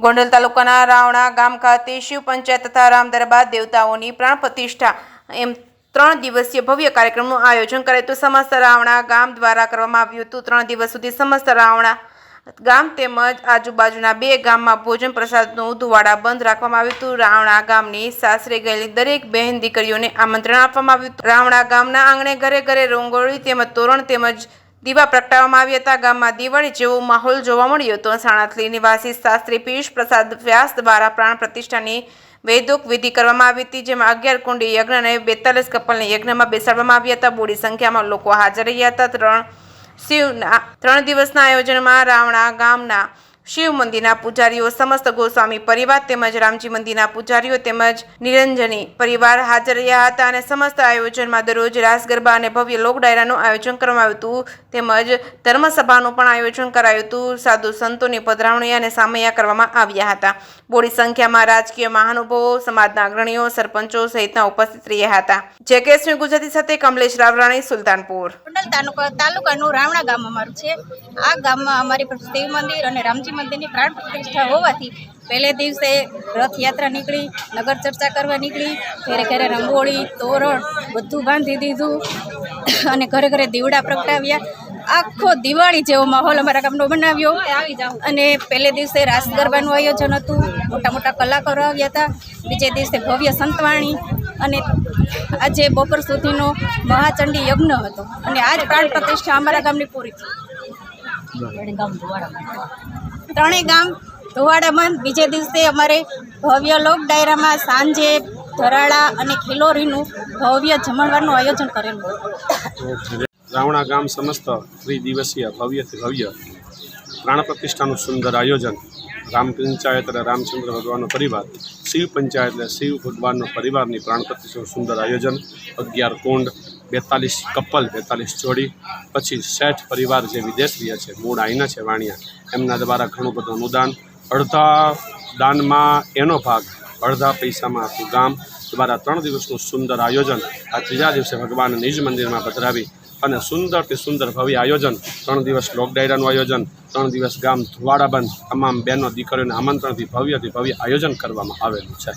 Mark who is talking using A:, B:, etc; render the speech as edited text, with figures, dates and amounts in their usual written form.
A: ગોંડલ તાલુકાના રાવણા ગામ ખાતે શિવ પંચાયત તથા રામ દરબાર દેવતાઓની પ્રાણ પ્રતિષ્ઠા એમ 3 દિવસીય ભવ્ય કાર્યક્રમનું આયોજન કરાયું હતું। સમસ્ત રાવણા ગામ દ્વારા કરવામાં આવ્યું હતું। 3 દિવસ સુધી સમસ્ત રાવણા ગામ તેમજ આજુબાજુના 2 ગામમાં ભોજન પ્રસાદનું ધુવાડા બંધ રાખવામાં આવ્યું હતું। રાવણા ગામની સાસરે ગયેલી દરેક બહેન દીકરીઓને આમંત્રણ આપવામાં આવ્યું હતું। રાવણા ગામના આંગણે ઘરે ઘરે રંગોળી તેમજ તોરણ તેમજ દીવા પ્રગટાવવામાં આવ્યા હતા। ગામમાં દિવાળી જેવો માહોલ જોવા મળ્યો હતો। સાણથલી નિવાસી શાસ્ત્રી પિયુષ પ્રસાદ વ્યાસ દ્વારા પ્રાણ પ્રતિષ્ઠાની વૈદિક વિધિ કરવામાં આવી હતી, જેમાં 11 કુંડી યજ્ઞ અને 42 કપલને યજ્ઞમાં બેસાડવામાં આવ્યા હતા। મોટી સંખ્યામાં લોકો હાજર રહ્યા હતા। 3 દિવસના આયોજનમાં રાવણા ગામના શિવ મંદિરના પૂજારીઓ, સમસ્ત ગોસ્વામી પરિવાર તેમજ રામજી મંદિરના પૂજારીઓ તેમજ નિરંજની પરિવાર હાજર રહ્યા હતા અને સમસ્ત આયોજનમાં દરરોજ રાસ ગરબા અને ભવ્ય લોક ડાયરાનું આયોજન કરવામાં આવ્યું હતું તેમજ ધર્મસભાનું પણ આયોજન કરાયું હતું। સાધુ સંતોની પધરામણી અને સામૈયા કરવામાં આવ્યા હતા। મોટી સંખ્યામાં રાજકીય મહાનુભાવો, સમાજના અગ્રણીઓ, સરપંચો સહિતના ઉપસ્થિત રહ્યા હતા। જેકેએસની ગુજરાતી સાથે કમલેશ રાવરાણી, સુલતાનપુર।
B: ગોંડલ તાલુકાનું રાવણા ગામ અમારું છે। આ ગામમાં અમારી શિવ મંદિર અને રામજી મંદિરની પ્રાણ પ્રતિષ્ઠા હોવાથી પહેલે દિવસે રથયાત્રા નીકળી, નગર ચર્ચા કરવા નીકળી, ઘરે ઘરે રંગોળી તોરણ બધું બાંધી દીધું અને ઘરે ઘરે દીવડા પ્રગટાવ્યા। આખો દિવાળી જેવો માહોલ અમારા ગામનો બનાવ્યો અને પહેલે દિવસે રાસ ગરબાનું આયોજન હતું, મોટા મોટા કલાકારો આવ્યા હતા। બીજે દિવસે ભવ્ય સંતવાણી અને આજે બપોર સુધીનો મહાચંડી યજ્ઞ હતો અને આજ પ્રાણ પ્રતિષ્ઠા અમારા ગામની પૂરી થઈ। 3 ગામ ધોવાડા બંધ। બીજે દિવસે અમારે ભવ્ય લોક ડાયરામાં સાંજે ધરાળા અને ખિલોરીનું ભવ્ય જમણવારનું આયોજન કરેલું।
C: રાવણા ગામ સમસ્ત 3 દિવસીય ભવ્યથી ભવ્ય પ્રાણ પ્રતિષ્ઠાનું સુંદર આયોજન। રામ પંચાયત એટલે રામચંદ્ર ભગવાનનો પરિવાર, શિવ પંચાયત એટલે શિવ ભગવાનનો પરિવારની પ્રાણ પ્રતિષ્ઠાનું સુંદર આયોજન। 11 કુંડ, 42 કપલ, 42 જોડી, પછી શેઠ પરિવાર જે વિદેશ રહ્યા છે, મૂળ આઈના છે વાણિયા, એમના દ્વારા ઘણું બધું અનુદાન, અડધા દાનમાં એનો ભાગ, અડધા પૈસામાં આખું ગામ દ્વારા 3 દિવસનું સુંદર આયોજન। આ 3જા દિવસે ભગવાન નિજ મંદિરમાં પધરાવી અને સુંદરથી સુંદર ભવ્ય આયોજન। 3 દિવસ લોક ડાયરાનું આયોજન, 3 દિવસ ગામ ધુવાડા બંધ, તમામ બહેનો દીકરીઓને આમંત્રણથી ભવ્ય આયોજન કરવામાં આવેલું છે।